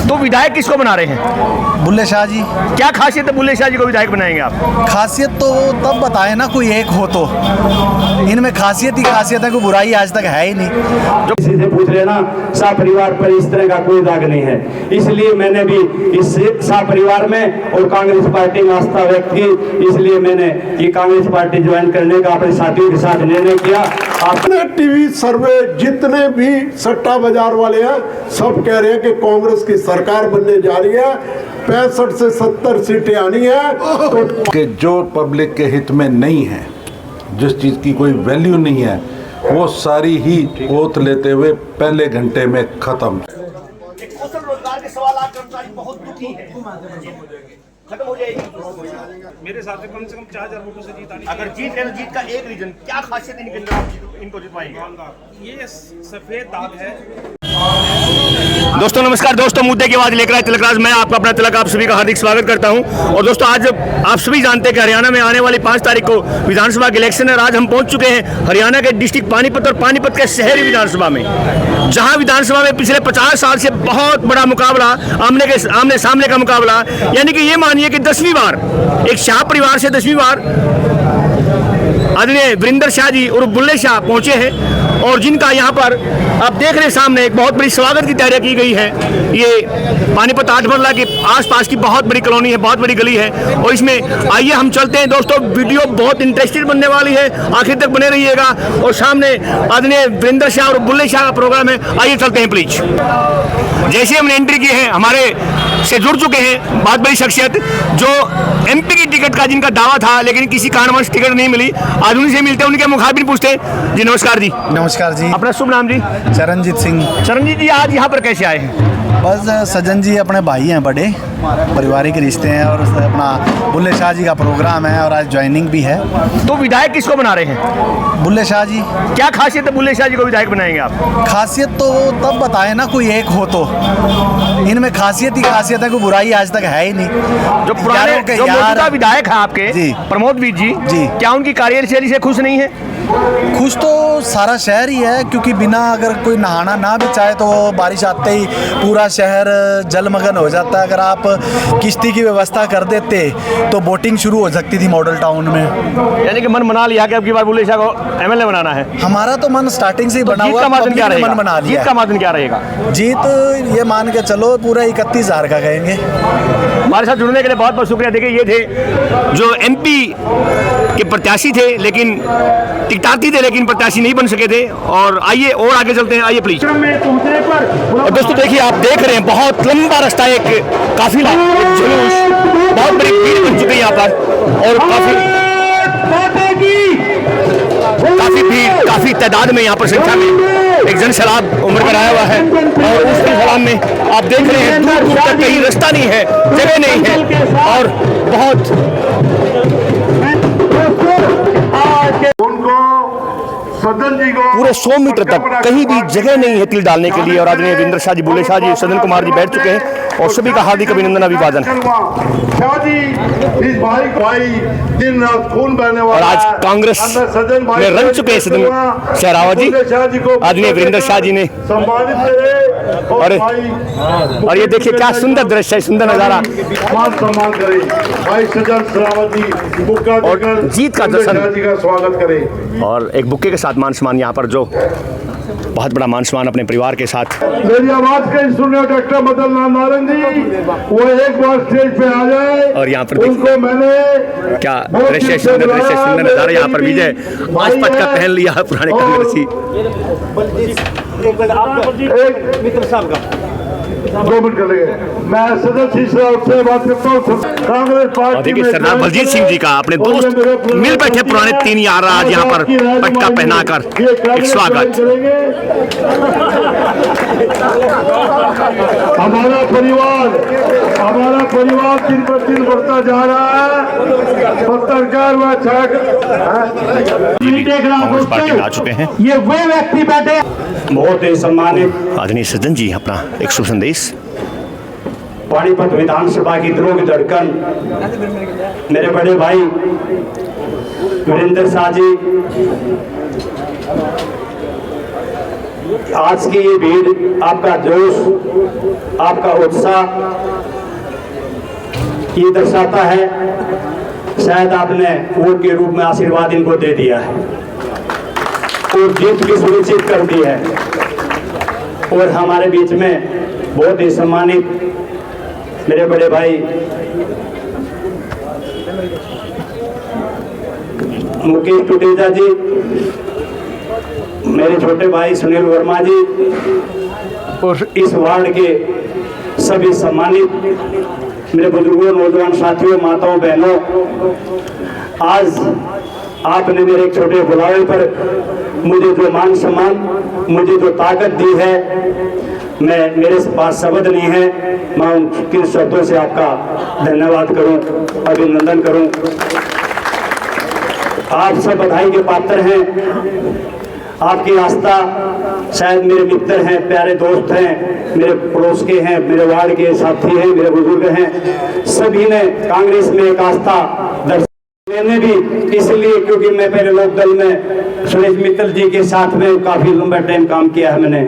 तो विधायक किसको बना रहे हैं? बुल्ले शाह जी। क्या खासियत है बुल्ले शाह जी को विधायक बनाएंगे आप? खासियत तो तब बताए ना कोई एक हो तो, इनमें खासियत ही खासियत है, कोई बुराई आज तक है ही नहीं। जो किसी से पूछ लेना, शाह परिवार पर इस तरह का कोई दाग नहीं है। इसलिए मैंने भी इस शाह परिवार में और कांग्रेस पार्टी में आस्था व्यक्त की, इसलिए मैंने ये कांग्रेस पार्टी ज्वाइन करने का अपने साथियों के साथ निर्णय किया। अपने टीवी सर्वे जितने भी सट्टा बाजार वाले हैं सब कह रहे हैं कि कांग्रेस की सरकार बनने जा रही है, 65 से 70 सीटें आनी है। तो कि जो पब्लिक के हित में नहीं है, जिस चीज़ की कोई वैल्यू नहीं है, वो सारी ही ओत लेते हुए पहले घंटे में खत्म। कौशल रोजगार के 1.25 लाख कर्मचारी बहुत दुखी है, खत्म हो जाएगी। मेरे हिसाब से कम 4000 वोटों से जीत आनी। अगर जीत है तो जीत का एक रीजन क्या खासियत है इनके अंदर, आप इनको जितवाएंगे? ये सफेद दाग है। दोस्तों नमस्कार। दोस्तों मुद्दे की आवाज लेकर आए तिलक राज, मैं आपका अपना तिलक, आप सभी का हार्दिक स्वागत करता हूं। और दोस्तों आज आप सभी जानते हैं कि हरियाणा में आने वाली 5 तारीख को विधानसभा के इलेक्शन है। आज हम पहुंच चुके हैं हरियाणा के डिस्ट्रिक्ट पानीपत और पानीपत के शहरी विधानसभा में, जहां विधानसभा में पिछले 50 साल से बहुत बड़ा मुकाबला, आमने सामने का मुकाबला, यानी कि ये मानिए कि 10वीं बार एक शाह परिवार से 10वीं बार आदरणीय वीरेंद्र शाह जी और बुल्ले शाह पहुंचे हैं, और जिनका यहाँ पर आप देख रहे हैं सामने एक बहुत बड़ी स्वागत की तैयारी की गई है। ये पानीपत 8 मरला के आसपास की बहुत बड़ी कॉलोनी है, बहुत बड़ी गली है, और इसमें आइए हम चलते हैं। दोस्तों वीडियो बहुत इंटरेस्टेड बनने वाली है, आखिर तक बने रहिएगा। और सामने आदरणीय वीरेंद्र शाह और बुल्ले शाह का प्रोग्राम है, आइए चलते हैं प्लीज। जैसे हमने एंट्री की है, हमारे से जुड़ चुके हैं बहुत बड़ी शख्सियत, जो एमपी की टिकट का जिनका दावा था लेकिन किसी कारणवश टिकट नहीं मिली। आज उनसे मिलते हैं, उनके मुखाबिन पूछते हैं। जी नमस्कार जी। नमस्कार जी। अपना शुभ नाम जी? चरणजीत सिंह। चरणजीत जी आज यहाँ पर कैसे आए हैं? बस सज्जन जी अपने भाई हैं, बड़े पारिवारिक रिश्ते हैं, और अपना बुल्ले शाह जी का प्रोग्राम है और आज ज्वाइनिंग भी है। तो विधायक किसको बना रहे हैं? बुल्ले शाह जी। क्या खासियत है बुल्ले शाह जी को विधायक बनाएंगे आप? खासियत तो तब बताए ना कोई एक हो तो, इनमें खासियत ही खासियत है, कोई बुराई आज तक है ही नहीं। जो पुराने जो मौजूदा विधायक है आपके जी, प्रमोद वीर जी, क्या उनकी कार्यशैली से खुश नहीं है? खुश तो सारा शहर ही है, क्योंकि बिना अगर कोई नहाना ना भी चाहे तो बारिश आते ही पूरा शहर जलमग्न हो जाता है। अगर आप किश्ती की व्यवस्था कर देते तो बोटिंग शुरू हो सकती थी मॉडल टाउन में। यानी कि मन बना लिया कि अब की बार बुल्ले शाह को एमएलए बनाना है? हमारा तो मन स्टार्टिंग से ही बना हुआ। जीत का मार्जिन क्या रहेगा? मन बना लिया। जीत का मार्जिन क्या रहेगा? जीत ये मान के चलो पूरा 31,000 का कहेंगे। हमारे साथ जुड़ने के लिए बहुत बहुत शुक्रिया। देखिए ये थे जो एमपी के प्रत्याशी थे, लेकिन टिकटार्थी थे लेकिन प्रत्याशी नहीं बन सके थे। और आइए और आगे चलते हैं, आइए प्लीज। और दोस्तों देखिए आप देख रहे हैं बहुत लंबा रास्ता, एक काफिला, एक जुलूस, बहुत बड़ी भीड़ बन चुकी है यहाँ पर, और काफी तादाद में यहाँ पर संख्या में एक जन सैलाब उमड़ कर आया हुआ है। और उस सैलाब में आप देख रहे हैं दूर दूर तक कहीं रास्ता नहीं है, जगह नहीं है, और बहुत पूरे 100 मीटर तक कहीं भी जगह नहीं है तिल डालने के लिए। और आदरणीय वीरेंद्र शाह जी, बुल्ले शाह जी, सदन कुमार जी बैठ चुके हैं, और सभी का हार्दिक अभिनंदन अभिवादन है। और आज कांग्रेस में रंग चुके हैं सदन शहरावा जी, आदरणीय वीरेंद्र शाह जी ने। और ये देखिए क्या सुंदर दृश्य है, सुंदर नजारा, और जीत का जश्न, स्वागत करें। और एक बुक्के के साथ मान सम्मान यहाँ पर, जो बहुत बड़ा मान सम्मान अपने परिवार के साथ। मेरी आवाज कहीं सुने डॉक्टर मदन लाल नारंग जी, वो एक बार स्टेज पे आ जाए। और यहाँ पर उनको मैंने क्या दृश्य, सुंदर दृश्य, सुंदर नजारा। यहाँ पर विजय राजपथ का पहन लिया है पुराने कांग्रेसी। मित्र साहब का 2 मिनट कर लेंगे। मैं सदस्य से बात करता हूँ कांग्रेस पार्टी में। सरदार बलजीत सिंह जी का अपने दोस्त मिल बैठे पुराने 3 यार आज यहाँ पर पटका पहनाकर एक स्वागत। हमारा परिवार दिन पर दिन बढ़ता जा रहा है। पत्रकार व कांग्रेस पार्टी में आ चुके हैं। ये वे व्यक्ति बैठे बहुत ही सम्मानित आदरणीय सज्जन जी, अपना एक शुभ संदेश। पानीपत विधानसभा की दिलों की धड़कन मेरे बड़े भाई वीरेंद्र शाह जी, आज की ये भीड़, आपका जोश, आपका उत्साह ये दर्शाता है शायद आपने वोट के रूप में आशीर्वाद इनको दे दिया है और जीत भी सुनिश्चित कर दी है। और हमारे बीच में बहुत ही सम्मानित मेरे बड़े भाई मुकेश टुटेजा जी, मेरे छोटे भाई सुनील वर्मा जी और इस वार्ड के सभी सम्मानित मेरे बुजुर्गों, नौजवान साथियों, माताओं, बहनों, आज आपने मेरे एक छोटे बुलावे पर मुझे जो मान सम्मान, मुझे जो ताकत दी है, मेरे पास शब्द नहीं है, मैं उन किन शब्दों से आपका धन्यवाद करूं, अभिनंदन करूं। आप सब बधाई के पात्र हैं। आपकी आस्था, शायद मेरे मित्र हैं, प्यारे दोस्त हैं, मेरे पड़ोस के हैं, मेरे वार्ड के साथी हैं, मेरे बुजुर्ग हैं, सभी ने कांग्रेस में एक आस्था मैंने भी इसलिए क्योंकि मैं पहले लोकदल में सुरेश मित्तल जी के साथ में काफी लंबा टाइम काम किया है। मैंने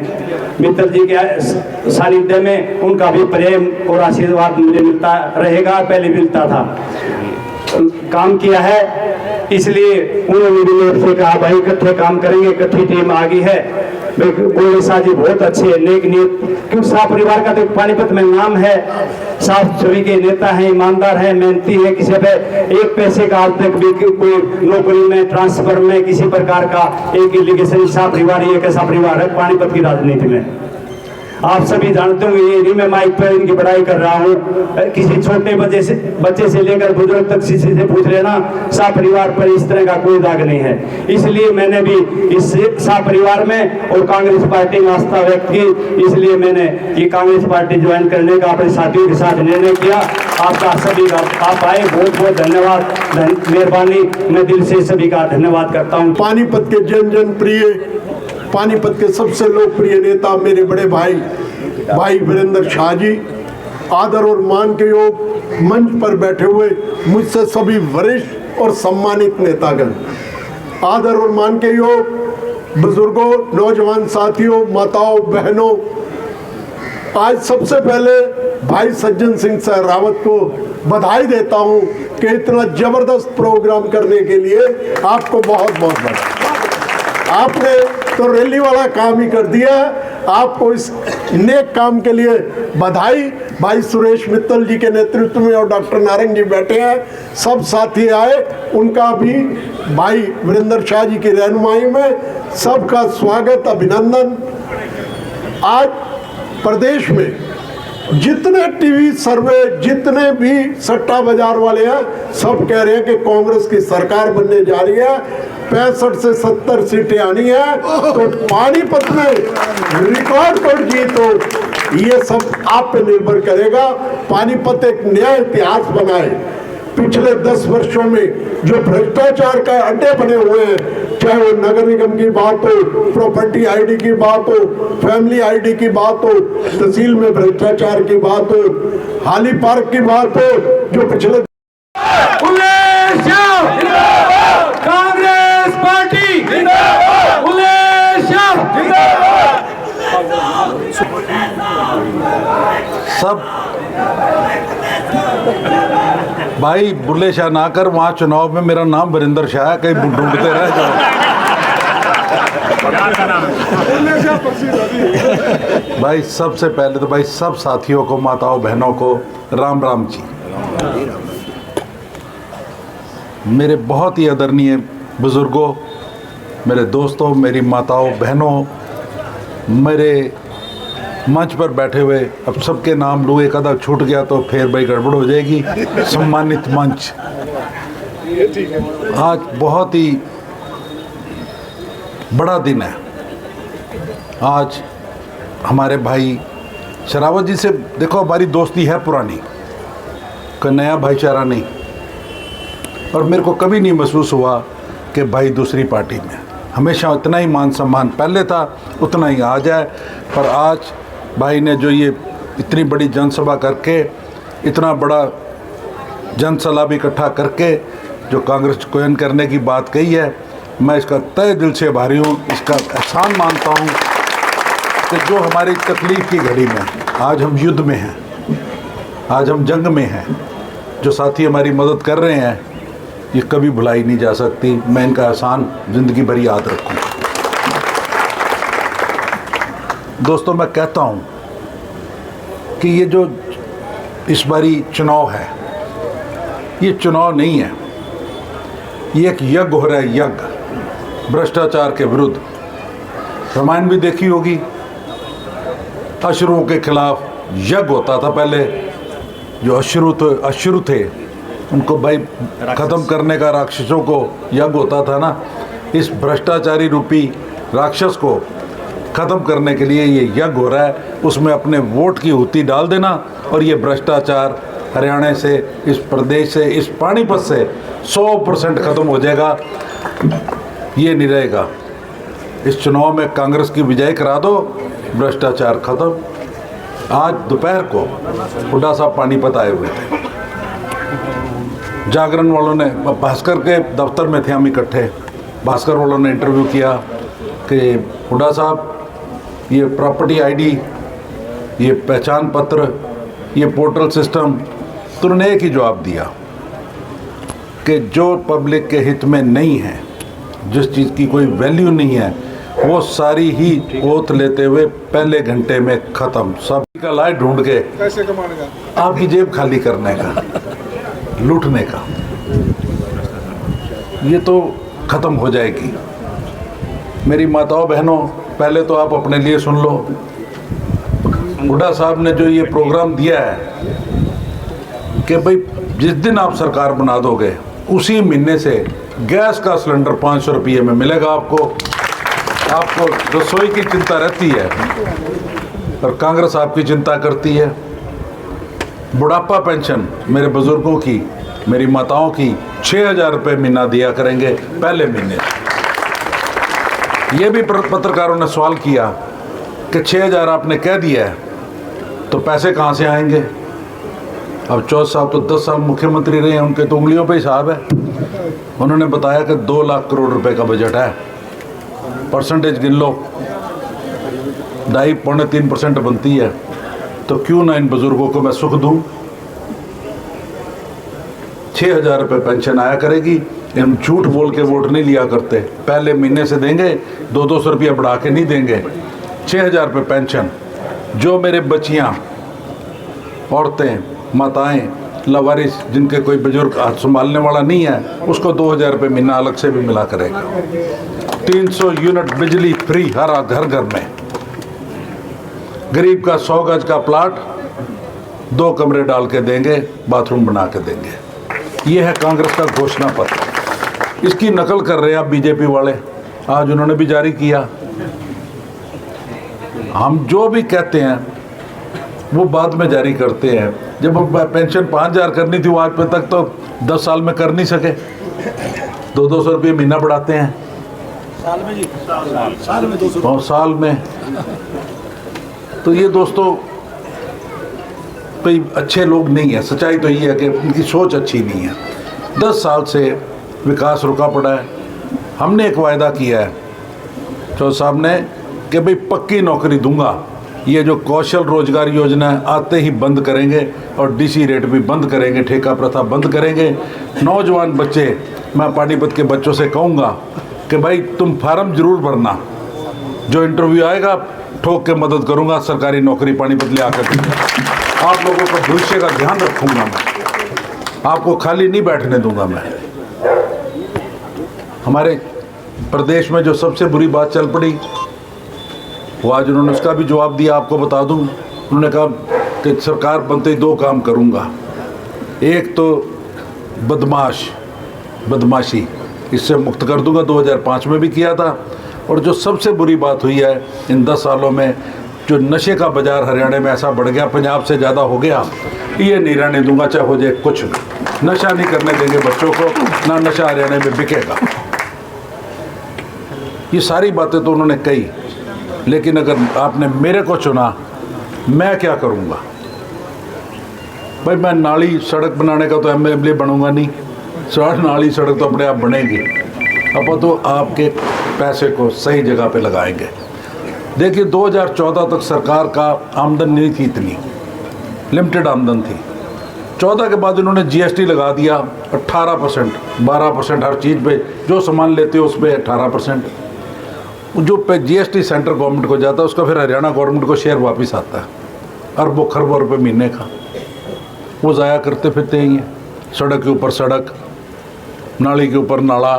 मित्तल जी के सानिध्य में उनका भी प्रेम और आशीर्वाद मुझे मिलता रहेगा, पहले मिलता था, काम किया है। इसलिए उन्होंने भी मेरे से कहा भाई इकट्ठे काम करेंगे, इकट्ठी टीम आ गई है। बोले शाह जी बहुत अच्छे नेक नियत, क्योंकि शाह परिवार का तो पानीपत में नाम है, साफ छवि के नेता हैं, ईमानदार हैं, मेहनती है, किसी पे एक पैसे का आज तक भी कोई नौकरी में, ट्रांसफर में किसी प्रकार का एक एलिगेशन, शाह परिवार एक ऐसा परिवार है पानीपत की राजनीति में। आप सभी जानते होंगे, ये नहीं मैं माइक पर इनकी बड़ाई कर रहा हूँ, किसी छोटे बच्चे से लेकर बुजुर्ग तक किसी से पूछ लेना, शाह परिवार पर इस तरह का कोई दाग नहीं है। इसलिए मैंने भी इस शाह परिवार में और कांग्रेस पार्टी में आस्था व्यक्त की, इसलिए मैंने ये कांग्रेस पार्टी ज्वाइन करने का अपने साथियों के साथ निर्णय किया। आपका सभी का, आप आए, बहुत बहुत धन्यवाद, मेहरबानी, मैं दिल से सभी का धन्यवाद करता हूँ। पानीपत के जन प्रिय, पानीपत के सबसे लोकप्रिय नेता मेरे बड़े भाई वीरेंद्र शाह जी, आदर और मान के योग मंच पर बैठे हुए मुझसे सभी वरिष्ठ और सम्मानित नेतागण, आदर और मान के योग बुजुर्गों, नौजवान साथियों, माताओं, बहनों, आज सबसे पहले भाई सज्जन सिंह सहरावत को बधाई देता हूं कि इतना जबरदस्त प्रोग्राम करने के लिए आपको बहुत बहुत बधाई। आपने तो रैली वाला काम ही कर दिया, आपको इस नेक काम के लिए बधाई। भाई सुरेश मित्तल जी के नेतृत्व में और डॉक्टर नारंग जी बैठे हैं, सब साथी आए, उनका भी भाई वीरेंद्र शाह जी की रहनुमाई में सबका स्वागत, अभिनंदन। आज प्रदेश में जितने टीवी सर्वे, जितने भी सट्टा बाजार वाले हैं, सब कह रहे हैं कि कांग्रेस की सरकार बनने जा रही है, 65 से 70 सीटें आनी है, तो पानीपत में रिकॉर्ड तोड़ जीत हो, ये सब आप पे निर्भर करेगा। पानीपत एक नया इतिहास बनाए। पिछले 10 वर्षों में जो भ्रष्टाचार का अड्डे बने हुए हैं, चाहे वो नगर निगम की बात हो, प्रॉपर्टी आईडी की बात हो, फैमिली आईडी की बात हो, तहसील में भ्रष्टाचार की बात हो, हाली पार्क की बात हो, जो पिछले कांग्रेस पार्टी सब भाई बुल्ले शाह ना कर, वहाँ चुनाव में मेरा नाम वीरेंद्र शाह है, कहीं ढूंढते रह जाओ। भाई सबसे पहले तो भाई सब साथियों को, माताओं बहनों को राम राम जी। मेरे बहुत ही आदरणीय बुजुर्गों, मेरे दोस्तों, मेरी माताओं बहनों, मेरे मंच पर बैठे हुए, अब सबके नाम लूँ, एक आधा छूट गया तो फिर भाई गड़बड़ हो जाएगी। सम्मानित मंच, आज बहुत ही बड़ा दिन है। आज हमारे भाई शरावत जी से देखो, हमारी दोस्ती है पुरानी, कोई नया भाईचारा नहीं, और मेरे को कभी नहीं महसूस हुआ कि भाई दूसरी पार्टी में, हमेशा उतना ही मान सम्मान पहले था, उतना ही आज है। पर आज भाई ने जो ये इतनी बड़ी जनसभा करके, इतना बड़ा जनसलाब इकट्ठा करके जो कांग्रेस को ज्वाइन करने की बात कही है, मैं इसका तहे दिल से आभारी हूँ, इसका एहसान मानता हूँ। कि जो हमारी तकलीफ की घड़ी में आज हम युद्ध में हैं, आज हम जंग में हैं, जो साथी हमारी मदद कर रहे हैं, ये कभी भुलाई नहीं जा सकती। मैं इनका एहसान ज़िंदगी भर याद रखूँगा। दोस्तों, मैं कहता हूँ कि ये जो इस बारी चुनाव है, ये चुनाव नहीं है, ये एक यज्ञ हो रहा है, यज्ञ भ्रष्टाचार के विरुद्ध। रामायण भी देखी होगी, असुरों के खिलाफ यज्ञ होता था पहले। जो अश्रु थे उनको भाई ख़त्म करने का राक्षसों को यज्ञ होता था ना। इस भ्रष्टाचारी रूपी राक्षस को ख़त्म करने के लिए ये यज्ञ हो रहा है। उसमें अपने वोट की हुती डाल देना और ये भ्रष्टाचार हरियाणा से, इस प्रदेश से, इस पानीपत से 100% ख़त्म हो जाएगा। ये नहीं रहेगा। इस चुनाव में कांग्रेस की विजय करा दो, भ्रष्टाचार ख़त्म। आज दोपहर को हुड्डा साहब पानीपत आए हुए थे। जागरण वालों ने, भास्कर के दफ्तर में थे हम इकट्ठे, भास्कर वालों ने इंटरव्यू किया कि हुड्डा साहब, ये प्रॉपर्टी आईडी, ये पहचान पत्र, ये पोर्टल सिस्टम, तो उन्होंने एक ही जवाब दिया कि जो पब्लिक के हित में नहीं है, जिस चीज़ की कोई वैल्यू नहीं है, वो सारी ही ओथ लेते हुए पहले घंटे में ख़त्म। सब का लाइट ढूंढ के कैसे कमाने का, आपकी जेब खाली करने का, लूटने का, ये तो ख़त्म हो जाएगी। मेरी माताओं बहनों, पहले तो आप अपने लिए सुन लो। हुड्डा साहब ने जो ये प्रोग्राम दिया है कि भाई जिस दिन आप सरकार बना दोगे उसी महीने से गैस का सिलेंडर 500 रुपये में मिलेगा आपको। आपको रसोई की चिंता रहती है और कांग्रेस आपकी चिंता करती है। बुढ़ापा पेंशन मेरे बुजुर्गों की, मेरी माताओं की 6,000 रुपये महीना दिया करेंगे पहले महीने। ये भी पत्रकारों ने सवाल किया कि 6,000 आपने कह दिया है तो पैसे कहाँ से आएंगे। अब चौथ साहब तो 10 साल मुख्यमंत्री रहे हैं, उनके तो उंगलियों पे हिसाब है। उन्होंने बताया कि 2 लाख करोड़ रुपए का बजट है। परसेंटेज गिन लो, 2.5-3% बनती है, तो क्यों ना इन बुजुर्गों को मैं सुख दूं। 6,000 रुपये पेंशन आया करेगी। हम झूठ बोल के वोट नहीं लिया करते, पहले महीने से देंगे, 200-200 रुपया बढ़ा के नहीं देंगे। 6,000 रुपये पेंशन। जो मेरे बच्चियाँ, औरतें, माताएं, लावारिस, जिनके कोई बुजुर्ग हाथ संभालने वाला नहीं है, उसको 2,000 रुपये महीना अलग से भी मिला करेगा। 300 यूनिट बिजली फ्री हर घर में। गरीब का 100 गज का प्लाट 2 कमरे डाल के देंगे, बाथरूम बना के देंगे। ये है कांग्रेस का घोषणा पत्र। इसकी नकल कर रहे हैं अब बीजेपी वाले, आज उन्होंने भी जारी किया। हम जो भी कहते हैं वो बाद में जारी करते हैं। जब पेंशन 5,000 करनी थी, वो आज पे तक तो 10 साल में कर नहीं सके। 200-200 रुपये महीना बढ़ाते हैं साल में जी, साल में 200 और साल में। तो ये दोस्तों कोई अच्छे लोग नहीं है। सच्चाई तो ये है कि उनकी सोच अच्छी नहीं है। 10 साल से विकास रुका पड़ा है। हमने एक वायदा किया है चौधरी साहब ने कि भाई पक्की नौकरी दूंगा। ये जो कौशल रोजगार योजना है आते ही बंद करेंगे और डीसी रेट भी बंद करेंगे, ठेका प्रथा बंद करेंगे। नौजवान बच्चे, मैं पानीपत के बच्चों से कहूँगा कि भाई तुम फार्म जरूर भरना, जो इंटरव्यू आएगा ठोक के मदद करूँगा, सरकारी नौकरी पानीपत ले आकर आप लोगों का भविष्य का ध्यान रखूँगा। मैं आपको खाली नहीं बैठने दूंगा। मैं हमारे प्रदेश में जो सबसे बुरी बात चल पड़ी, वो आज उन्होंने उसका भी जवाब दिया। आपको बता दूं, उन्होंने कहा कि सरकार बनते ही 2 काम करूंगा। एक तो बदमाशी इससे मुक्त कर दूंगा, 2005 में भी किया था। और जो सबसे बुरी बात हुई है इन 10 सालों में, जो नशे का बाजार हरियाणा में ऐसा बढ़ गया, पंजाब से ज़्यादा हो गया, ये नहीं रहने दूंगा चाहे हो जाए कुछ। नशा नहीं करने देंगे बच्चों को, ना नशा हरियाणा में बिकेगा। ये सारी बातें तो उन्होंने कही, लेकिन अगर आपने मेरे को चुना, मैं क्या करूँगा भाई। मैं नाली सड़क बनाने का तो एमएलए बनूंगा नहीं। नाली सड़क तो अपने आप बनेगी। अब तो आपके पैसे को सही जगह पे लगाएंगे। देखिए 2014 तक सरकार का आमदन नहीं थी इतनी, लिमिटेड आमदन थी। 14 के बाद इन्होंने जीएसटी लगा दिया 18%, 12% हर चीज़ पे, जो सामान लेते हो उस पर 18%। जो पे जीएसटी सेंट्रल गवर्नमेंट को जाता है उसका फिर हरियाणा गवर्नमेंट को शेयर वापस आता है, अरबों खरबों रुपये महीने का। वो ज़ाया करते फिरते ही हैं, सड़क के ऊपर सड़क, नाली के ऊपर नाला,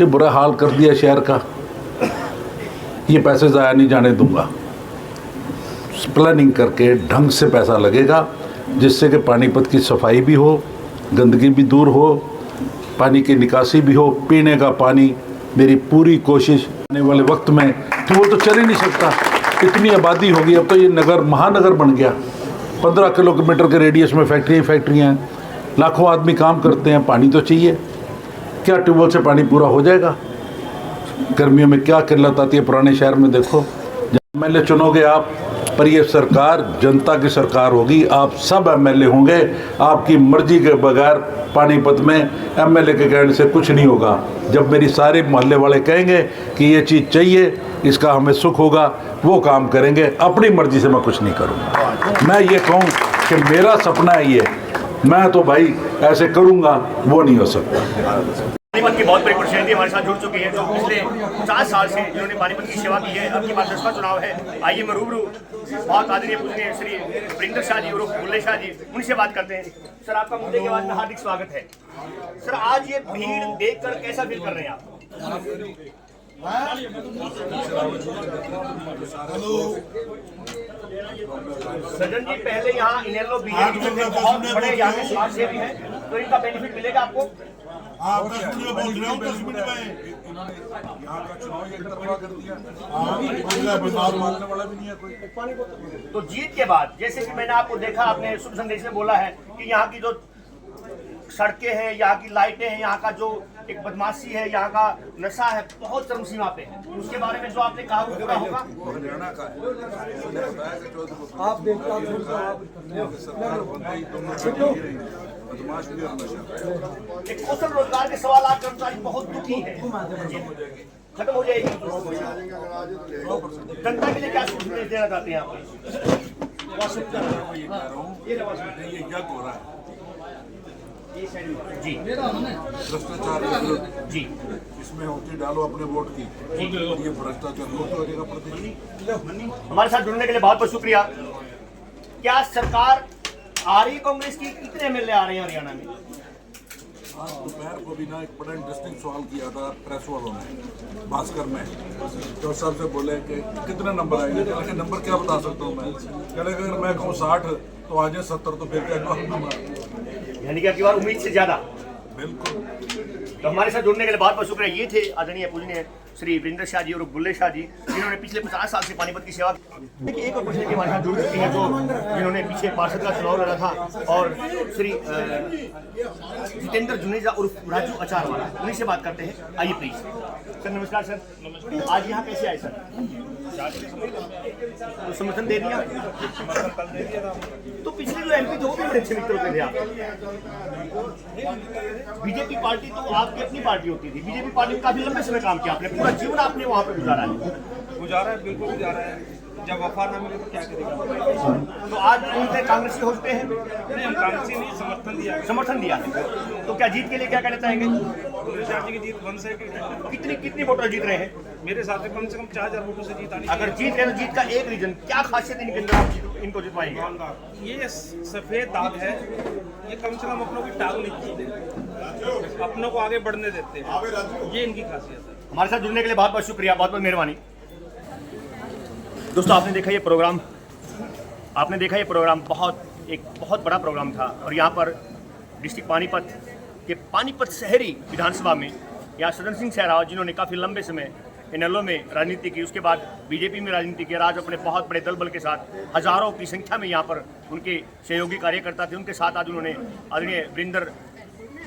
ये बुरा हाल कर दिया शहर का। ये पैसे ज़ाया नहीं जाने दूंगा, प्लानिंग करके ढंग से पैसा लगेगा जिससे कि पानीपत की सफाई भी हो, गंदगी भी दूर हो, पानी की निकासी भी हो, पीने का पानी। मेरी पूरी कोशिश आने वाले वक्त में कि वो तो चल ही नहीं सकता, इतनी आबादी होगी, अब तो ये नगर महानगर बन गया। 15 किलोमीटर के रेडियस में फैक्ट्रियाँ हैं, लाखों आदमी काम करते हैं, पानी तो चाहिए। क्या ट्यूबवेल से पानी पूरा हो जाएगा? गर्मियों में क्या किल्लत आती है पुराने शहर में। देखो एमएलए चुनोगे आप, पर ये सरकार जनता की सरकार होगी, आप सब एमएलए होंगे। आपकी मर्जी के बगैर पानीपत में एमएलए के कहने से कुछ नहीं होगा। जब मेरी सारे मोहल्ले वाले कहेंगे कि ये चीज़ चाहिए, इसका हमें सुख होगा, वो काम करेंगे। अपनी मर्जी से मैं कुछ नहीं करूँगा। मैं ये कहूँ कि मेरा सपना है ये, मैं तो भाई ऐसे करूँगा, वो नहीं हो सकता। पानीपत की बहुत बड़ी पर्सनैलिटी हमारे साथ जुड़ चुकी है, जो पिछले 50 साल से जिन्होंने पानीपत की सेवा की है। अब की बार 10वां चुनाव है। आइए मैं रूबरू बहुत आदरणीय पूजनीय श्री वीरेंद्र शाह जी उर्फ बुल्ले शाह जी, उनसे बात करते हैं। सर, आपका मुद्दे के बाद में हार्दिक स्वागत है। सर, आज ये भीड़ देखकर कैसा फील कर रहे हैं आप? सज्जन जी, पहले यहाँ इनेलो बीजेपी में बहुत बड़े यहाँ के समाज सेवी हैं, तो इनका बेनिफिट मिलेगा आपको? आप बोल रहे हो 10 मिनट में यहाँ का चुनाव एक तरफा कर दिया। तो जीत के बाद, जैसे कि मैंने आपको देखा, आपने शुभ संदेश में बोला है कि यहाँ की जो सड़कें हैं, यहाँ की लाइटें हैं, यहाँ का जो एक बदमाशी है, यहाँ का नशा है, बहुत चरम सीमा पे है। उसके बारे में जो आपने कहा वो पूरा होगा? हरियाणा का आप एक कौशल रोजगार के 1.25 लाख कर्मचारी बहुत दुखी है, खत्म हो जाएगी। जनता के लिए क्या संदेश देना चाहते हैं आप? ये क्या हो रहा है जी, भ्रष्टाचार जी, इसमें होती डालो अपने वोट की, ये भ्रष्टाचार मुक्त हो जाएगा प्रदेश। हमारे साथ जुड़ने के लिए बहुत बहुत शुक्रिया। क्या सरकार आ रही है कांग्रेस की? कितने एमएलए आ रहे हैं हरियाणा में? आज दोपहर को भी ना एक बड़ा इंटरेस्टिंग सवाल किया था प्रेस वालों ने भास्कर में, तो सबसे बोले कि कितने नंबर आएंगे? कहने नंबर क्या बता सकता हूँ मैं, कहने अगर मैं कहूँ 60 तो आ जाए 70, तो फिर क्या नंबर, यानी कि आपकी बार उम्मीद से ज्यादा। बिल्कुल। तो हमारे साथ जुड़ने के लिए बहुत बहुत शुक्रिया। ये थे आदरणीय पूजनीय श्री वीरेंद्र शाह जी और बुल्ले शाह जी, जिन्होंने पिछले 50 साल से पानीपत की सेवा की। देखिए, एक और पर्सनैलिटी हमारे साथ जुड़ चुकी है, जो जिन्होंने पीछे पार्षद का चुनाव लड़ा था, और श्री जितेंद्र जुनेजा उर्फ राजू अचार वाला, उन्हीं से बात करते हैं। आइए प्लीज। सर नमस्कार। सर नमस्कार। आज यहाँ कैसे आए सर? तो समर्थन दे दिया? तो पिछले जो एमपी थे वो भी बड़े अच्छे मित्र होते थे आप। बीजेपी पार्टी तो आपकी अपनी पार्टी होती थी, बीजेपी पार्टी में काफी लंबे समय काम किया आपने, पूरा जीवन आपने वहाँ पे गुजारा है। बिल्कुल गुजारा है। जब वफा ना मिले तो क्या करेगा? तो आज उनसे कांग्रेसी होते हैं? नहीं, हम कांग्रेसी नहीं, समर्थन दिया है। तो क्या जीत के लिए क्या कहना चाहेंगे? बुल्ले शाह जी की जीत 1 सेकंड। कितनी वोटर जीत रहे हैं? मेरे हिसाब से कम 4000 वोटों से जीत आनी अगर जीत रहे तो जीत का एक रीजन क्या, खासियत इनके अंदर आप इनको जितवाएंगे? ये सफेद दाग है, ये कम से कम अपनों की टांग नहीं खींचते, अपनों को आगे बढ़ने देते हैं, ये इनकी खासियत है। हमारे साथ जुड़ने के लिए बहुत बहुत शुक्रिया, बहुत बहुत मेहरबानी। दोस्तों, आपने देखा ये प्रोग्राम बहुत बड़ा प्रोग्राम था, और यहाँ पर डिस्ट्रिक्ट पानीपत के पानीपत शहरी विधानसभा में यहाँ सदन सिंह सहरावत, जिन्होंने काफ़ी लंबे समय इनेलो में राजनीति की, उसके बाद बीजेपी में राजनीति की, आज अपने बहुत बड़े दल बल के साथ हजारों की संख्या में यहाँ पर उनके सहयोगी कार्यकर्ता थे, उनके साथ आज उन्होंने आदरणीय वीरेंद्र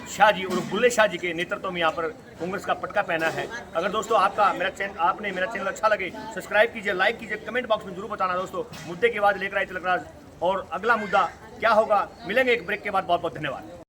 शाह जी और बुल्ले शाह जी के नेतृत्व में यहाँ पर कांग्रेस का पटका पहना है। अगर दोस्तों आपने मेरा चैनल अच्छा लगे, सब्सक्राइब कीजिए, लाइक कीजिए, कमेंट बॉक्स में जरूर बताना दोस्तों मुद्दे के बाद लेकर आए तिलकराज, और अगला मुद्दा क्या होगा, मिलेंगे एक ब्रेक के बाद। बहुत बहुत धन्यवाद।